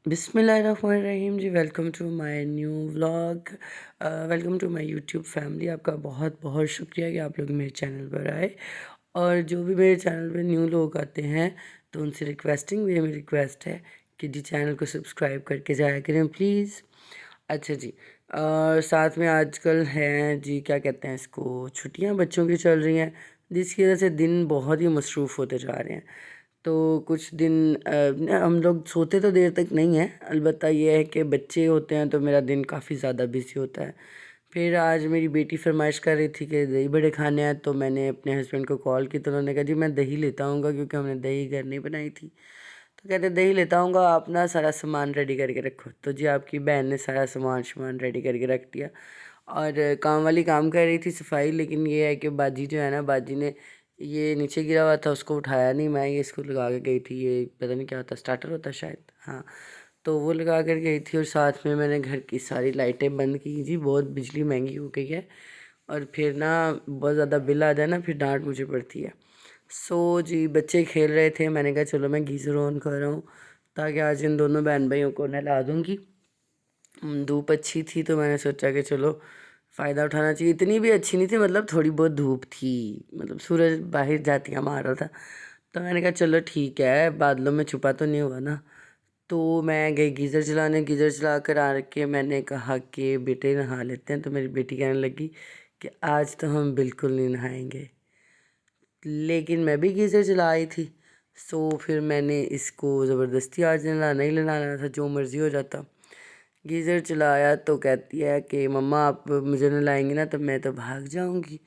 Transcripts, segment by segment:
बिस्मिल्लाहिर्रहमानिर्रहीम जी। Welcome to my new vlog. Welcome to my YouTube family. आपका बहुत बहुत शुक्रिया कि आप लोग मेरे चैनल पर आए। और जो भी मेरे चैनल पर न्यू लोग आते हैं तो उनसे रिक्वेस्टिंग मेरी रिक्वेस्ट है कि जी चैनल को सब्सक्राइब करके जाया करें प्लीज़। अच्छा जी। और साथ में आजकल हैं जी, क्या कहते हैं इसको, छुट्टियां बच्चों की चल रही हैं, जिसकी वजह से दिन बहुत ही मसरूफ़ होते जा रहे हैं। तो कुछ दिन हम लोग सोते तो देर तक नहीं हैं, अलबत्ता ये है कि बच्चे होते हैं तो मेरा दिन काफ़ी ज़्यादा बिजी होता है। फिर आज मेरी बेटी फरमाइश कर रही थी कि दही बड़े खाने हैं, तो मैंने अपने हस्बैंड को कॉल की तो उन्होंने कहा जी मैं दही लेता आऊँगा, क्योंकि हमने दही घर नहीं बनाई थी। तो कहते दही लेता आऊँगा, आप ना सारा सामान रेडी करके रखो। तो जी आपकी बहन ने सारा सामान रेडी करके रख दिया। और काम वाली काम कर रही थी सफाई, लेकिन ये है कि बाजी जो है ना, बाजी ने ये नीचे गिरा हुआ था, उसको उठाया नहीं। मैं ये इसको लगा के गई थी, ये पता नहीं क्या होता, स्टार्टर होता है शायद, हाँ। तो वो लगा कर गई थी, और साथ में मैंने घर की सारी लाइटें बंद की जी। बहुत बिजली महंगी हो गई है, और फिर ना बहुत ज़्यादा बिल आ जाए ना, फिर डांट मुझे पड़ती है। सो जी बच्चे खेल रहे थे, मैंने कहा चलो मैं गीज़र ऑन कर रहा हूँ ताकि आज इन दोनों बहन भाइयों को नहला दूँगी। धूप अच्छी थी तो मैंने सोचा कि चलो फ़ायदा उठाना चाहिए। इतनी भी अच्छी नहीं थी, मतलब थोड़ी बहुत धूप थी, मतलब सूरज बाहर जातियाँ मार रहा था। तो मैंने कहा चलो ठीक है, बादलों में छुपा तो नहीं हुआ ना। तो मैं गई गीज़र चलाने, गीज़र चला कर आ के मैंने कहा कि बेटे नहा लेते हैं। तो मेरी बेटी कहने लगी कि आज तो हम बिल्कुल नहीं नहाएंगे, लेकिन मैं भी गीज़र चला आई थी। सो फिर मैंने इसको ज़बरदस्ती आज नहलाना ही नहलाना था, जो मर्ज़ी हो जाता। गीज़र चलाया तो कहती है कि मम्मा आप मुझे नहलाएंगी ना, तो मैं तो भाग जाऊंगी।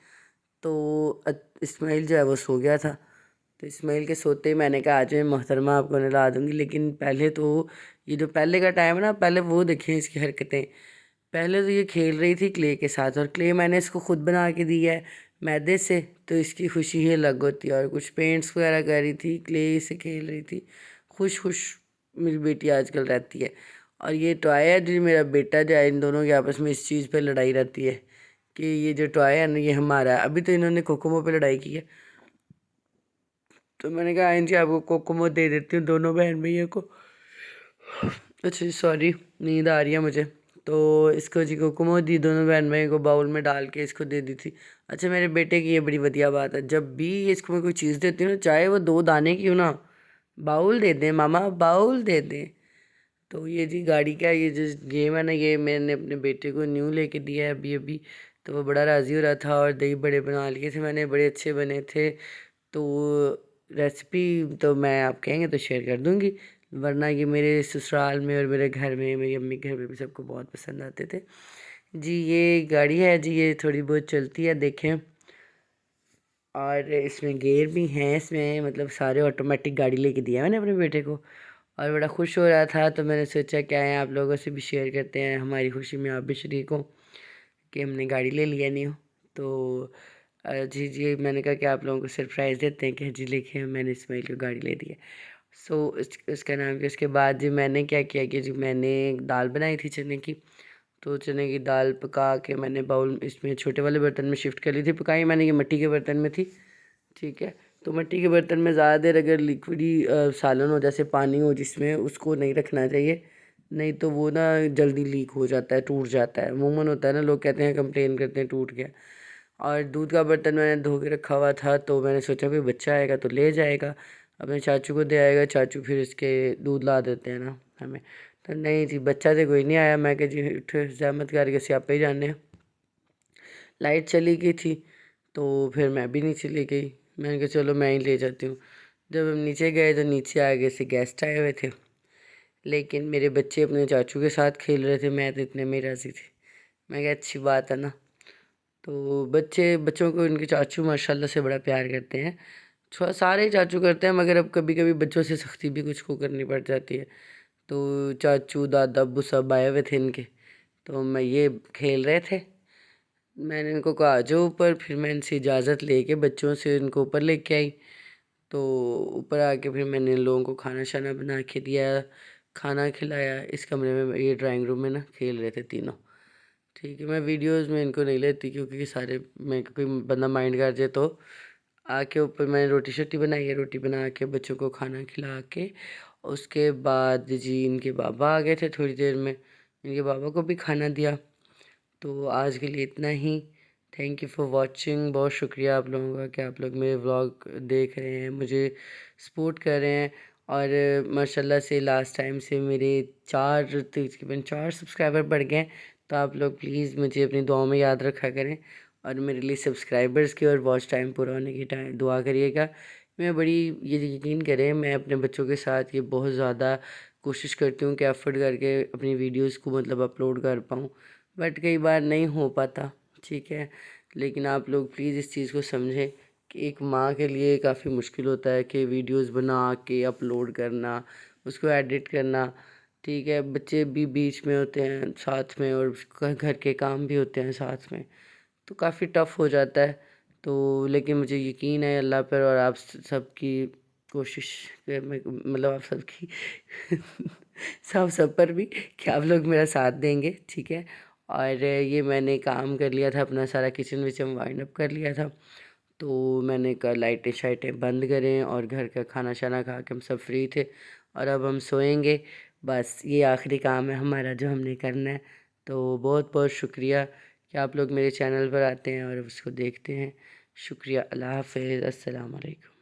तो इस्माइल जो है वो सो गया था। तो इस्माइल के सोते ही मैंने कहा आज मैं मोहतरमा आपको नहला दूंगी, लेकिन पहले तो ये जो पहले का टाइम है ना, पहले वो देखें इसकी हरकतें। पहले तो ये खेल रही थी क्ले के साथ, और क्ले मैंने इसको खुद बना के दी है मैदे से, तो इसकी खुशी ही अलग होती है। और कुछ पेंट्स वगैरह कर रही थी, क्ले से खेल रही थी, खुश खुश मेरी बेटी आजकल रहती है। और ये टॉय है जो मेरा बेटा जो है, इन दोनों के आपस में इस चीज़ पे लड़ाई रहती है कि ये जो टॉय है ना ये हमारा है। अभी तो इन्होंने कोकोमो पे लड़ाई की है, तो मैंने कहा आइन जी आपको कोकोमो दे देती हूँ दोनों बहन भैया को। अच्छा जी सॉरी, नींद आ रही है मुझे। तो इसको जी कोकोमो दी, दोनों बहन भाई को बाउल में डाल के इसको दे दी थी। अच्छा मेरे बेटे की ये बड़ी बढ़िया बात है, जब भी इसको मैं कोई चीज़ देती हूँ ना, चाहे वो 2 दाने की हो ना, बाउल दे दें मामा, बाउल दे दें। तो ये जी गाड़ी का ये जो गेम है ना, ये मैंने अपने बेटे को न्यू लेके दिया है अभी अभी। तो वो बड़ा राज़ी हो रहा था, और दही बड़े बना लिए थे मैंने, बड़े अच्छे बने थे। तो रेसिपी तो मैं आप कहेंगे तो शेयर कर दूंगी, वरना ये मेरे ससुराल में और मेरे घर में, मेरी अम्मी के घर में भी सबको बहुत पसंद आते थे जी। ये गाड़ी है जी, ये थोड़ी बहुत चलती है देखें, और इसमें गेयर भी हैं, इसमें मतलब सारे ऑटोमेटिक गाड़ी लेके दिया मैंने अपने बेटे को। और बड़ा खुश हो रहा था, तो मैंने सोचा क्या है आप लोगों से भी शेयर करते हैं, हमारी खुशी में आप भी शरीक हो कि हमने गाड़ी ले लिया नहीं हो। तो जी जी मैंने कहा कि आप लोगों को सरप्राइज़ देते हैं कि जी लिखे मैंने इस्माइल को गाड़ी ले दी है। सो इसका नाम कि उसके बाद जी मैंने क्या किया कि जी मैंने दाल बनाई थी चने की। तो चने की दाल पका के मैंने बाउल इसमें छोटे वाले बर्तन में शिफ्ट कर ली थी, पकाई मैंने, ये मिट्टी के बर्तन में थी, ठीक है। तो मिट्टी के बर्तन में ज़्यादा देर अगर लिक्विडी सालन हो, जैसे पानी हो जिसमें, उसको नहीं रखना चाहिए, नहीं तो वो ना जल्दी लीक हो जाता है, टूट जाता है। अमूमन होता है ना, लोग कहते हैं कंप्लेन करते हैं टूट गया। और दूध का बर्तन मैंने धो के रखा हुआ था, तो मैंने सोचा कोई बच्चा आएगा तो ले जाएगा, अपने चाचू को दे आएगा, चाचू फिर इसके दूध ला देते हैं ना हमें। तो नहीं जी बच्चा तो कोई नहीं आया, मैं कह जी उठ जहमत करके स्यापे ही जाने। लाइट चली गई थी, तो फिर मैं भी नीचे ले गई, मैंने कहा चलो मैं ही ले जाती हूँ। जब हम नीचे गए तो नीचे आगे से गेस्ट आए हुए थे, लेकिन मेरे बच्चे अपने चाचू के साथ खेल रहे थे, मैं तो इतने में ही राज़ी थी। मैं कहा अच्छी बात है ना। तो बच्चों को इनके चाचू माशाल्लाह से बड़ा प्यार करते हैं। सारे ही चाचू करते हैं, मगर अब कभी कभी बच्चों से सख्ती भी कुछ को करनी पड़ जाती है। तो चाचू दादा अब्बू सब आए हुए थे इनके, तो मैं ये खेल रहे थे। मैंने इनको कहा आ जाओ ऊपर, फिर मैं इनसे इजाज़त लेके बच्चों से इनको ऊपर लेके आई। तो ऊपर आके फिर मैंने इन लोगों को खाना शाना बना के दिया, खाना खिलाया। इस कमरे में, ये ड्राइंग रूम में ना खेल रहे थे तीनों, ठीक है। मैं वीडियोस में इनको नहीं लेती, क्योंकि ये सारे, मैं कोई बंदा माइंड कर जाए तो। आके ऊपर मैंने रोटी शोटी बनाई है, रोटी बना के बच्चों को खाना खिला के, उसके बाद जी इनके बाबा आ गए थे थोड़ी देर में, इनके बाबा को भी खाना दिया। तो आज के लिए इतना ही। Thank you for watching. बहुत शुक्रिया आप लोगों का कि आप लोग मेरे व्लॉग देख रहे हैं, मुझे सपोर्ट कर रहे हैं। और माशाल्लाह से लास्ट टाइम से मेरे तकरीबन 4 सब्सक्राइबर बढ़ गए हैं। तो आप लोग प्लीज़ मुझे अपनी दुआओं में याद रखा करें और मेरे लिए सब्सक्राइबर्स की और वॉच टाइम पूरा होने की टाइम दुआ करिएगा। मैं बड़ी ये यकीन करें, मैं अपने बच्चों के साथ ये बहुत ज़्यादा कोशिश करती हूँ कि एफ़र्ट करके अपनी वीडियोस को मतलब अपलोड कर पाऊँ, बट कई बार नहीं हो पाता, ठीक है। लेकिन आप लोग प्लीज़ इस चीज़ को समझें कि एक माँ के लिए काफ़ी मुश्किल होता है कि वीडियोस बना के अपलोड करना, उसको एडिट करना, ठीक है। बच्चे भी बीच में होते हैं साथ में और घर के काम भी होते हैं साथ में, तो काफ़ी टफ़ हो जाता है। तो लेकिन मुझे यकीन है अल्लाह पर और आप सबकी कोशिश मतलब आप सबकी सब पर भी कि आप लोग मेरा साथ देंगे, ठीक है। और ये मैंने काम कर लिया था, अपना सारा किचन विचन वाइंड अप कर लिया था। तो मैंने कहा लाइटें शाइटें बंद करें और घर का खाना शाना खा के हम सब फ्री थे और अब हम सोएंगे। बस ये आखिरी काम है हमारा जो हमने करना है। तो बहुत बहुत शुक्रिया कि आप लोग मेरे चैनल पर आते हैं और उसको देखते हैं। शुक्रिया। अल्लाह हाफ़िज़। अस्सलाम वालेकुम।